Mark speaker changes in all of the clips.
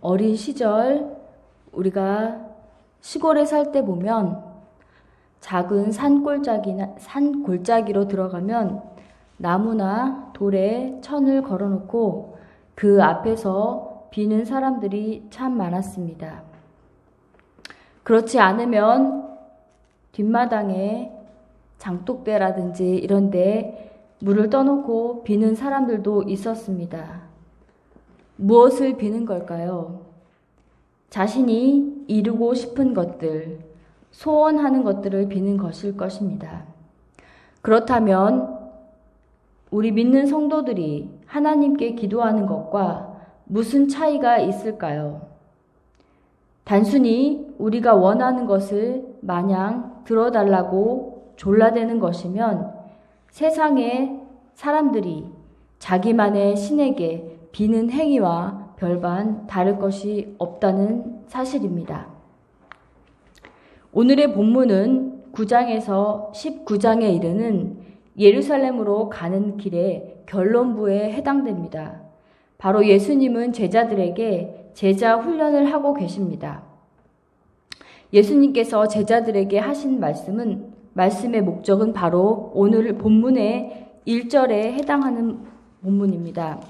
Speaker 1: 어린 시절 우리가 시골에 살 때 보면 작은 산골짜기로 들어가면 나무나 돌에 천을 걸어놓고 그 앞에서 비는 사람들이 참 많았습니다. 그렇지 않으면 뒷마당에 장독대라든지 이런 데 물을 떠놓고 비는 사람들도 있었습니다. 무엇을 비는 걸까요? 자신이 이루고 싶은 것들, 소원하는 것들을 비는 것일 것입니다. 그렇다면 우리 믿는 성도들이 하나님께 기도하는 것과 무슨 차이가 있을까요? 단순히 우리가 원하는 것을 마냥 들어달라고 졸라대는 것이면 세상의 사람들이 자기만의 신에게 비는 행위와 별반 다를 것이 없다는 사실입니다. 오늘의 본문은 9장에서 19장에 이르는 예루살렘으로 가는 길의 결론부에 해당됩니다. 바로 예수님은 제자들에게 제자 훈련을 하고 계십니다. 예수님께서 제자들에게 하신 말씀의 목적은 바로 오늘 본문의 1절에 해당하는 본문입니다.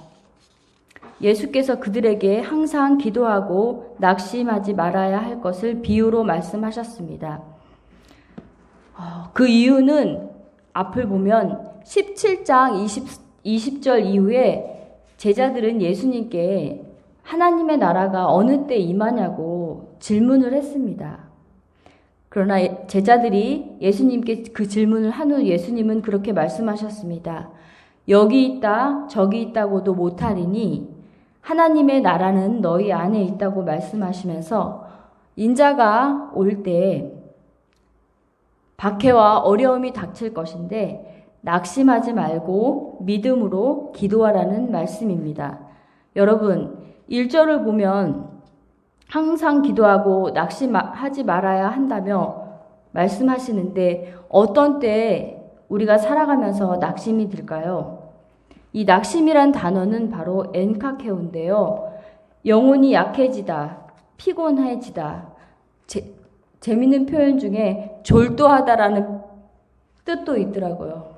Speaker 1: 예수께서 그들에게 항상 기도하고 낙심하지 말아야 할 것을 비유로 말씀하셨습니다. 그 이유는 앞을 보면 17장 20절 이후에 제자들은 예수님께 하나님의 나라가 어느 때 임하냐고 질문을 했습니다. 그러나 제자들이 예수님께 그 질문을 한 후 예수님은 그렇게 말씀하셨습니다. 여기 있다 저기 있다고도 못하리니 하나님의 나라는 너희 안에 있다고 말씀하시면서 인자가 올 때 박해와 어려움이 닥칠 것인데 낙심하지 말고 믿음으로 기도하라는 말씀입니다. 여러분 1절을 보면 항상 기도하고 낙심하지 말아야 한다며 말씀하시는데 어떤 때 우리가 살아가면서 낙심이 들까요? 이 낙심이란 단어는 바로 엔카케오인데요. 영혼이 약해지다, 피곤해지다, 재밌는 표현 중에 졸도하다라는 뜻도 있더라고요.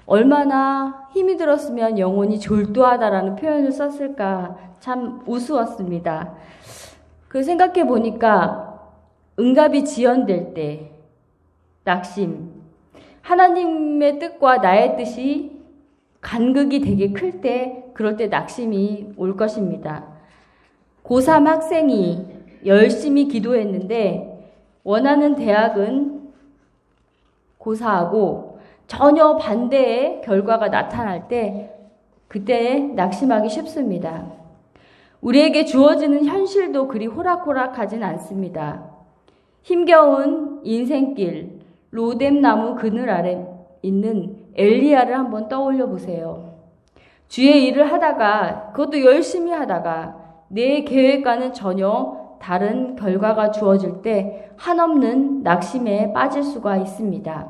Speaker 1: 얼마나 힘이 들었으면 영혼이 졸도하다라는 표현을 썼을까 참 우스웠습니다. 그 생각해 보니까 응답이 지연될 때 낙심, 하나님의 뜻과 나의 뜻이 간극이 되게 클 때 그럴 때 낙심이 올 것입니다. 고3 학생이 열심히 기도했는데 원하는 대학은 고사하고 전혀 반대의 결과가 나타날 때 그때 낙심하기 쉽습니다. 우리에게 주어지는 현실도 그리 호락호락하진 않습니다. 힘겨운 인생길, 로뎀나무 그늘 아래 있는 엘리야를 한번 떠올려 보세요. 주의 일을 하다가 그것도 열심히 하다가 내 계획과는 전혀 다른 결과가 주어질 때 한없는 낙심에 빠질 수가 있습니다.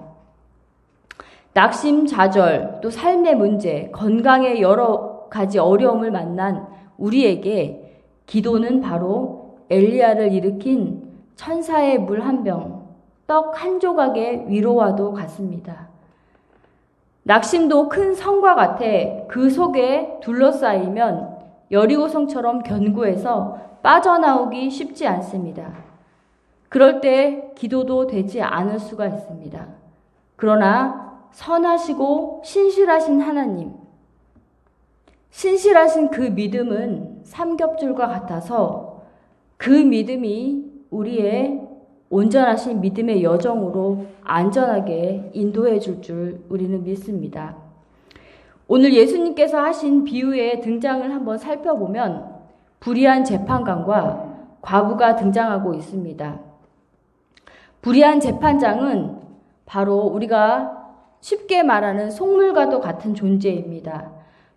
Speaker 1: 낙심, 좌절, 또 삶의 문제, 건강의 여러 가지 어려움을 만난 우리에게 기도는 바로 엘리야를 일으킨 천사의 물 한 병, 떡 한 조각의 위로와도 같습니다. 낙심도 큰 성과 같아 그 속에 둘러싸이면 여리고성처럼 견고해서 빠져나오기 쉽지 않습니다. 그럴 때 기도도 되지 않을 수가 있습니다. 그러나 선하시고 신실하신 하나님, 신실하신 그 믿음은 삼겹줄과 같아서 그 믿음이 우리의 온전하신 믿음의 여정으로 안전하게 인도해 줄 줄 우리는 믿습니다. 오늘 예수님께서 하신 비유의 등장을 한번 살펴보면 불의한 재판관과 과부가 등장하고 있습니다. 불의한 재판장은 바로 우리가 쉽게 말하는 속물과도 같은 존재입니다.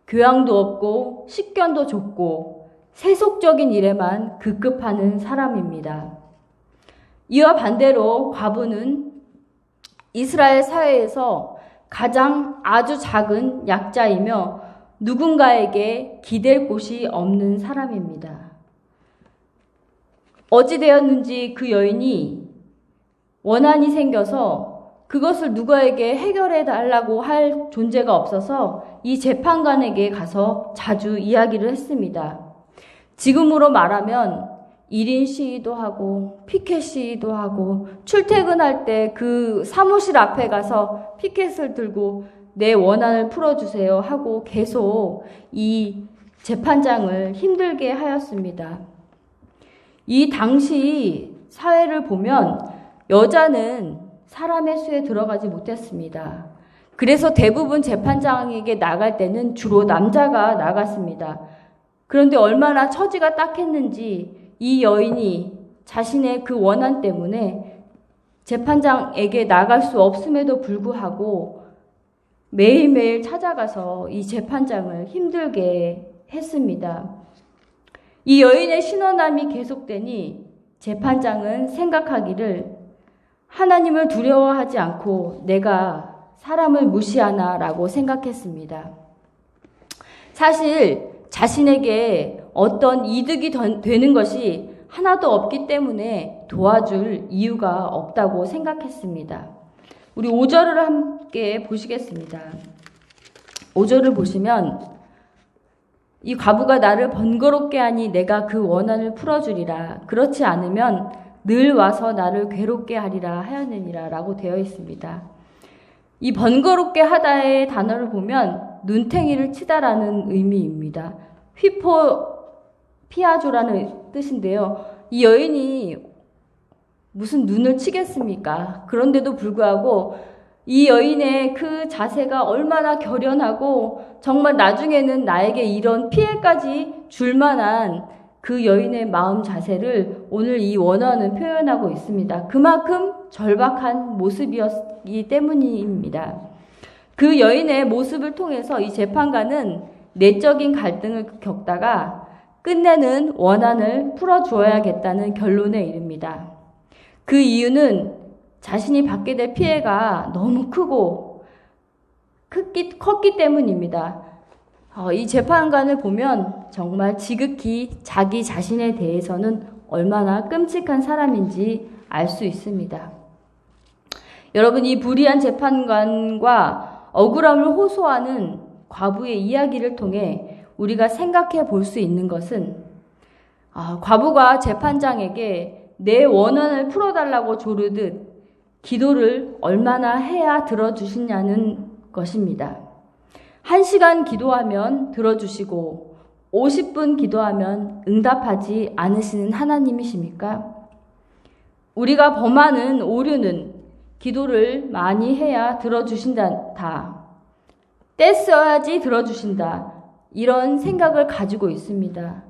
Speaker 1: 교양도 없고 식견도 좁고 세속적인 일에만 급급하는 사람입니다. 이와 반대로 과부는 이스라엘 사회에서 가장 아주 작은 약자이며 누군가에게 기댈 곳이 없는 사람입니다. 어찌 되었는지 그 여인이 원한이 생겨서 그것을 누구에게 해결해 달라고 할 존재가 없어서 이 재판관에게 가서 자주 이야기를 했습니다. 지금으로 말하면 1인 시위도 하고 피켓 시위도 하고 출퇴근할 때 그 사무실 앞에 가서 피켓을 들고 내 원한을 풀어주세요 하고 계속 이 재판장을 힘들게 하였습니다. 이 당시 사회를 보면 여자는 사람의 수에 들어가지 못했습니다. 그래서 대부분 재판장에게 나갈 때는 주로 남자가 나갔습니다. 그런데 얼마나 처지가 딱했는지 이 여인이 자신의 그 원한 때문에 재판장에게 나갈 수 없음에도 불구하고 매일매일 찾아가서 이 재판장을 힘들게 했습니다. 이 여인의 신원함이 계속되니 재판장은 생각하기를 하나님을 두려워하지 않고 내가 사람을 무시하나 라고 생각했습니다. 사실 자신에게 어떤 이득이 되는 것이 하나도 없기 때문에 도와줄 이유가 없다고 생각했습니다. 우리 5절을 함께 보시겠습니다. 5절을 보시면 이 과부가 나를 번거롭게 하니 내가 그 원한을 풀어주리라. 그렇지 않으면 늘 와서 나를 괴롭게 하리라 하였느니라 라고 되어 있습니다. 이 번거롭게 하다의 단어를 보면 눈탱이를 치다라는 의미입니다. 휘포피아조라는 뜻인데요. 이 여인이 무슨 눈을 치겠습니까? 그런데도 불구하고 이 여인의 그 자세가 얼마나 결연하고 정말 나중에는 나에게 이런 피해까지 줄 만한 그 여인의 마음 자세를 오늘 이 원어는 표현하고 있습니다. 그만큼 절박한 모습이었기 때문입니다. 그 여인의 모습을 통해서 이 재판관은 내적인 갈등을 겪다가 끝내는 원한을 풀어주어야겠다는 결론에 이릅니다. 그 이유는 자신이 받게 될 피해가 너무 크고 컸기 때문입니다. 이 재판관을 보면 정말 지극히 자기 자신에 대해서는 얼마나 끔찍한 사람인지 알 수 있습니다. 여러분, 이 불의한 재판관과 억울함을 호소하는 과부의 이야기를 통해 우리가 생각해 볼 수 있는 것은 과부가 재판장에게 내 원한을 풀어달라고 조르듯 기도를 얼마나 해야 들어주시냐는 것입니다. 1시간 기도하면 들어주시고 50분 기도하면 응답하지 않으시는 하나님이십니까? 우리가 범하는 오류는 기도를 많이 해야 들어주신다. 때 써야지 들어주신다. 이런 생각을 가지고 있습니다.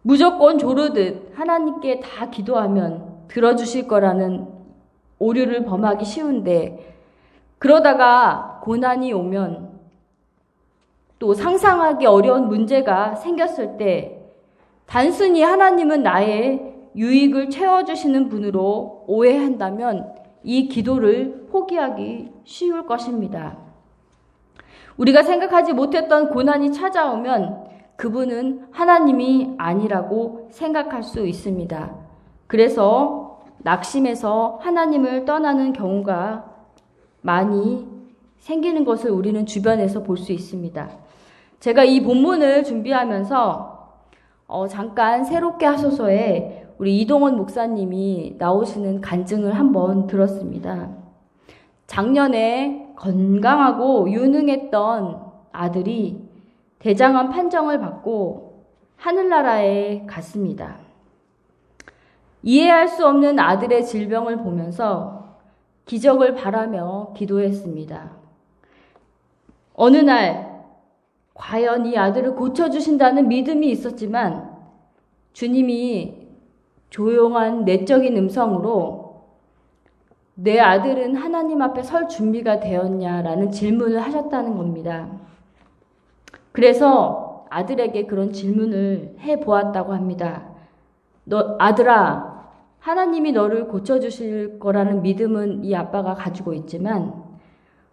Speaker 1: 무조건 조르듯 하나님께 다 기도하면 들어주실 거라는 오류를 범하기 쉬운데 그러다가 고난이 오면 또 상상하기 어려운 문제가 생겼을 때 단순히 하나님은 나의 유익을 채워주시는 분으로 오해한다면 이 기도를 포기하기 쉬울 것입니다. 우리가 생각하지 못했던 고난이 찾아오면 그분은 하나님이 아니라고 생각할 수 있습니다. 그래서 낙심해서 하나님을 떠나는 경우가 많이 생기는 것을 우리는 주변에서 볼 수 있습니다. 제가 이 본문을 준비하면서 잠깐 새롭게 하소서에 우리 이동원 목사님이 나오시는 간증을 한번 들었습니다. 작년에 건강하고 유능했던 아들이 대장암 판정을 받고 하늘나라에 갔습니다. 이해할 수 없는 아들의 질병을 보면서 기적을 바라며 기도했습니다. 어느 날 과연 이 아들을 고쳐주신다는 믿음이 있었지만 주님이 조용한 내적인 음성으로 내 아들은 하나님 앞에 설 준비가 되었냐라는 질문을 하셨다는 겁니다. 그래서 아들에게 그런 질문을 해보았다고 합니다. 아들아, 하나님이 너를 고쳐주실 거라는 믿음은 이 아빠가 가지고 있지만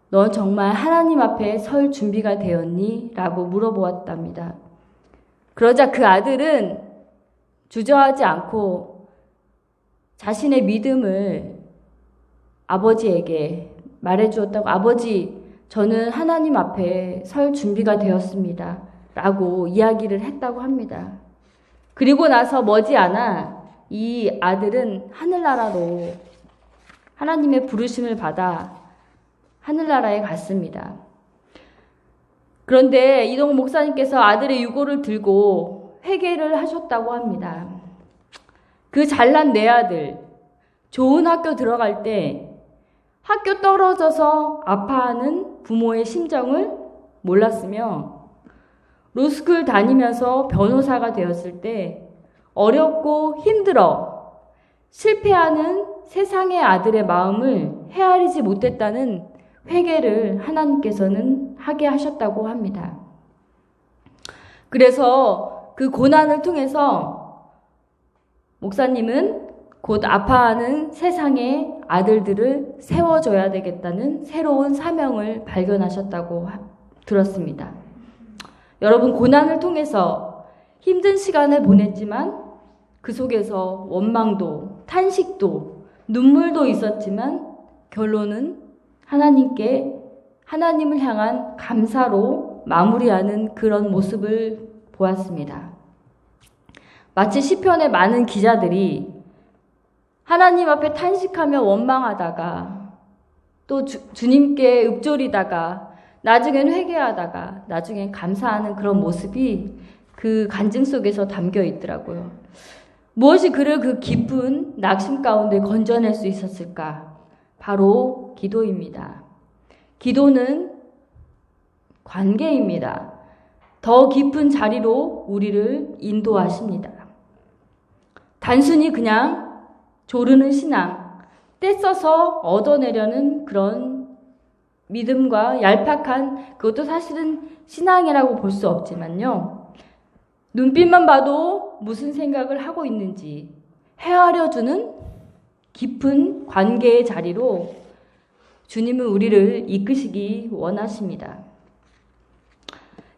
Speaker 1: 너 정말 하나님 앞에 설 준비가 되었니? 라고 물어보았답니다. 그러자 그 아들은 주저하지 않고 자신의 믿음을 아버지에게 말해주었다고, 아버지, 저는 하나님 앞에 설 준비가 되었습니다. 라고 이야기를 했다고 합니다. 그리고 나서 머지않아 이 아들은 하늘나라로 하나님의 부르심을 받아 하늘나라에 갔습니다. 그런데 이동욱 목사님께서 아들의 유고를 들고 회개를 하셨다고 합니다. 그 잘난 내 아들, 좋은 학교 들어갈 때 학교 떨어져서 아파하는 부모의 심정을 몰랐으며, 로스쿨 다니면서 변호사가 되었을 때 어렵고 힘들어 실패하는 세상의 아들의 마음을 헤아리지 못했다는 회개를 하나님께서는 하게 하셨다고 합니다. 그래서 그 고난을 통해서 목사님은 곧 아파하는 세상의 아들들을 세워줘야 되겠다는 새로운 사명을 발견하셨다고 들었습니다. 여러분, 고난을 통해서 힘든 시간을 보냈지만 그 속에서 원망도, 탄식도, 눈물도 있었지만 결론은 하나님을 향한 감사로 마무리하는 그런 모습을 보았습니다. 마치 시편의 많은 기자들이 하나님 앞에 탄식하며 원망하다가 또 주님께 읊조리다가 나중엔 회개하다가 나중엔 감사하는 그런 모습이 그 간증 속에서 담겨 있더라고요. 무엇이 그를 그 깊은 낙심 가운데 건져낼 수 있었을까? 바로 기도입니다. 기도는 관계입니다. 더 깊은 자리로 우리를 인도하십니다. 단순히 그냥 조르는 신앙, 떼써서 얻어내려는 그런 믿음과 얄팍한, 그것도 사실은 신앙이라고 볼 수 없지만요. 눈빛만 봐도 무슨 생각을 하고 있는지 헤아려주는 깊은 관계의 자리로 주님은 우리를 이끄시기 원하십니다.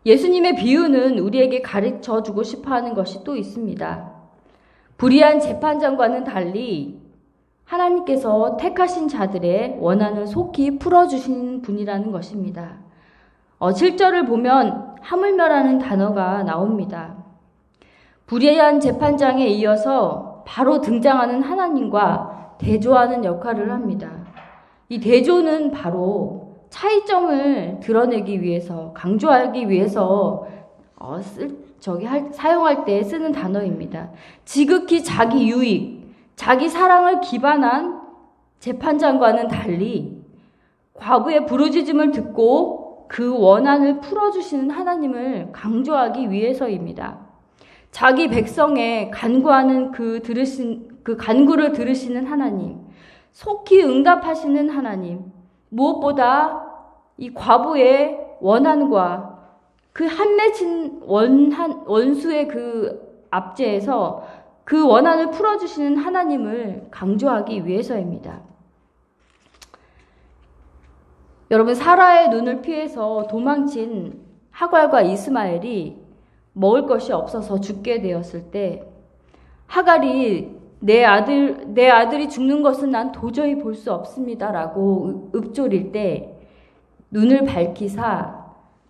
Speaker 1: 예수님의 비유는 우리에게 가르쳐주고 싶어하는 것이 또 있습니다. 불의한 재판장과는 달리 하나님께서 택하신 자들의 원한을 속히 풀어주시는 분이라는 것입니다. 7절을 보면 하물며라는 단어가 나옵니다. 불의한 재판장에 이어서 바로 등장하는 하나님과 대조하는 역할을 합니다. 이 대조는 바로 차이점을 드러내기 위해서, 강조하기 위해서 사용할 때 쓰는 단어입니다. 지극히 자기 유익, 자기 사랑을 기반한 재판장과는 달리 과부의 부르짖음을 듣고 그 원한을 풀어주시는 하나님을 강조하기 위해서입니다. 자기 백성의 간구하는 그 간구를 들으시는 하나님, 속히 응답하시는 하나님, 무엇보다 이 과부의 원한과 그 한맺힌 원수의 그 압제에서 그 원한을 풀어주시는 하나님을 강조하기 위해서입니다. 여러분, 사라의 눈을 피해서 도망친 하갈과 이스마엘이 먹을 것이 없어서 죽게 되었을 때 하갈이 내 아들이 죽는 것은 난 도저히 볼 수 없습니다라고 읊조릴 때 눈을 밝히사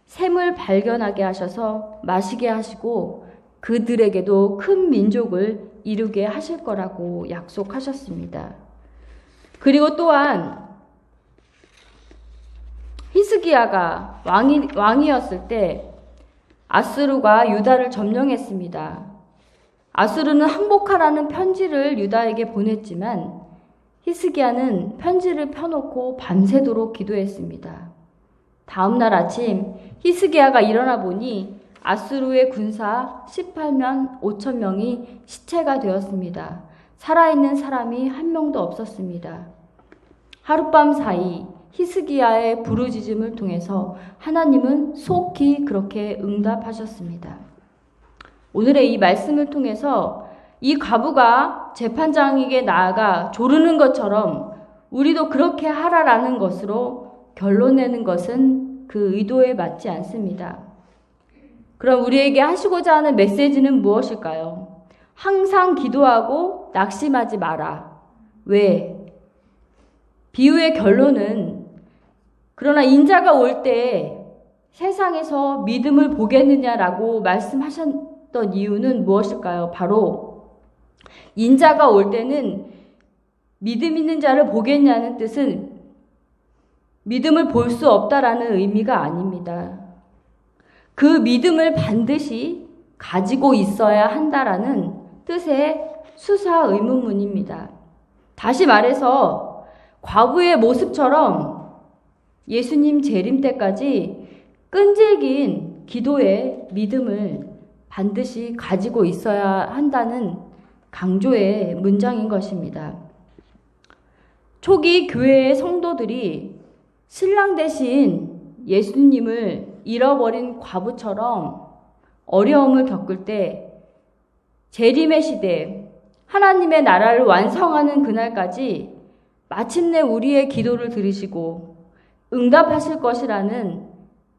Speaker 1: 샘을 발견하게 하셔서 마시게 하시고 그들에게도 큰 민족을 이루게 하실 거라고 약속하셨습니다. 그리고 또한 히스기야가 왕이었을 때 아수르가 유다를 점령했습니다. 아수르는 항복하라는 편지를 유다에게 보냈지만 히스기야는 편지를 펴놓고 밤새도록 기도했습니다. 다음 날 아침 히스기야가 일어나 보니 아수르의 군사 18만 5천 명이 시체가 되었습니다. 살아있는 사람이 한 명도 없었습니다. 하룻밤 사이 히스기야의 부르짖음을 통해서 하나님은 속히 그렇게 응답하셨습니다. 오늘의 이 말씀을 통해서 이 과부가 재판장에게 나아가 조르는 것처럼 우리도 그렇게 하라라는 것으로 결론 내는 것은 그 의도에 맞지 않습니다. 그럼 우리에게 하시고자 하는 메시지는 무엇일까요? 항상 기도하고 낙심하지 마라. 왜? 비유의 결론은 그러나 인자가 올 때 세상에서 믿음을 보겠느냐라고 말씀하셨던 이유는 무엇일까요? 바로 인자가 올 때는 믿음 있는 자를 보겠냐는 뜻은 믿음을 볼 수 없다라는 의미가 아닙니다. 그 믿음을 반드시 가지고 있어야 한다라는 뜻의 수사 의문문입니다. 다시 말해서 과부의 모습처럼 예수님 재림 때까지 끈질긴 기도의 믿음을 반드시 가지고 있어야 한다는 강조의 문장인 것입니다. 초기 교회의 성도들이 신랑 대신 예수님을 잃어버린 과부처럼 어려움을 겪을 때 재림의 시대, 하나님의 나라를 완성하는 그날까지 마침내 우리의 기도를 들으시고 응답하실 것이라는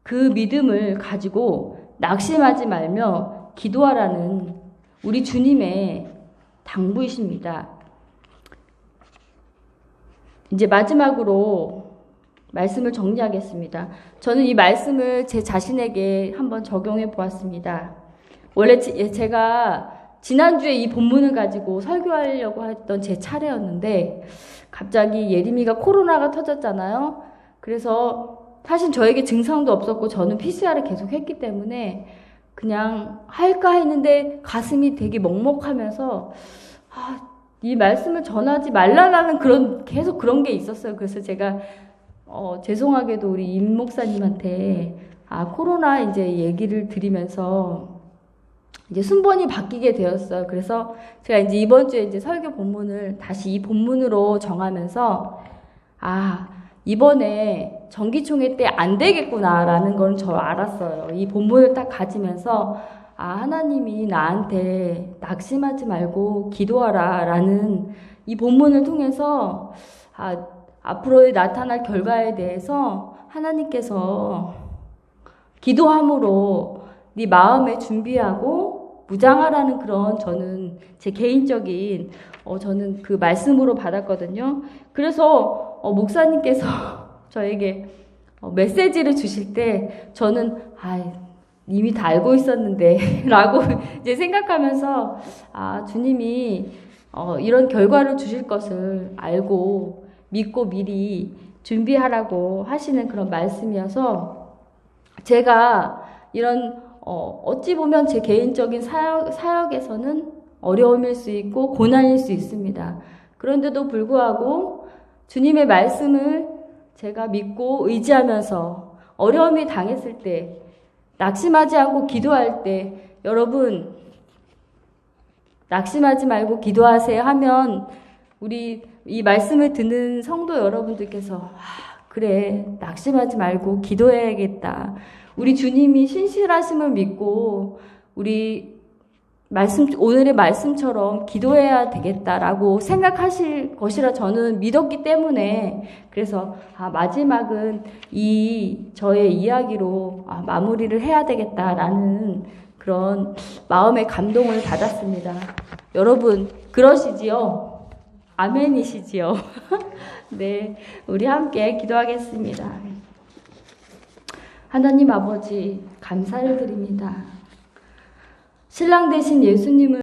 Speaker 1: 그 믿음을 가지고 낙심하지 말며 기도하라는 우리 주님의 당부이십니다. 이제 마지막으로 말씀을 정리하겠습니다. 저는 이 말씀을 제 자신에게 한번 적용해 보았습니다. 원래 제가 지난주에 이 본문을 가지고 설교하려고 했던 제 차례였는데 갑자기 예림이가 코로나가 터졌잖아요. 그래서 사실 저에게 증상도 없었고 저는 PCR을 계속 했기 때문에 그냥 할까 했는데 가슴이 되게 먹먹하면서 이 말씀을 전하지 말라라는 계속 그런 게 있었어요. 그래서 제가 죄송하게도 우리 임 목사님한테 코로나 이제 얘기를 드리면서 이제 순번이 바뀌게 되었어요. 그래서 제가 이제 이번 주에 이제 설교 본문을 다시 이 본문으로 정하면서 이번에 정기총회 때 안 되겠구나라는 건 저 알았어요. 이 본문을 딱 가지면서 하나님이 나한테 낙심하지 말고 기도하라 라는 이 본문을 통해서 앞으로 나타날 결과에 대해서 하나님께서 기도함으로 네 마음에 준비하고 무장하라는 그런 저는 제 개인적인 저는 그 말씀으로 받았거든요. 그래서 목사님께서 저에게 메시지를 주실 때 저는 이미 다 알고 있었는데 라고 이제 생각하면서 주님이 이런 결과를 주실 것을 알고 믿고 미리 준비하라고 하시는 그런 말씀이어서 제가 이런 어찌 보면 제 개인적인 사역에서는 어려움일 수 있고 고난일 수 있습니다. 그런데도 불구하고 주님의 말씀을 제가 믿고 의지하면서 어려움이 당했을 때 낙심하지 않고 기도할 때 여러분 낙심하지 말고 기도하세요 하면 우리 이 말씀을 듣는 성도 여러분들께서 그래 낙심하지 말고 기도해야겠다. 우리 주님이 신실하심을 믿고 우리 오늘의 말씀처럼 기도해야 되겠다라고 생각하실 것이라 저는 믿었기 때문에 그래서 마지막은 저의 이야기로 마무리를 해야 되겠다라는 그런 마음의 감동을 받았습니다. 여러분 그러시지요? 아멘이시지요? 네, 우리 함께 기도하겠습니다. 하나님 아버지 감사를 드립니다. 신랑 되신 예수님을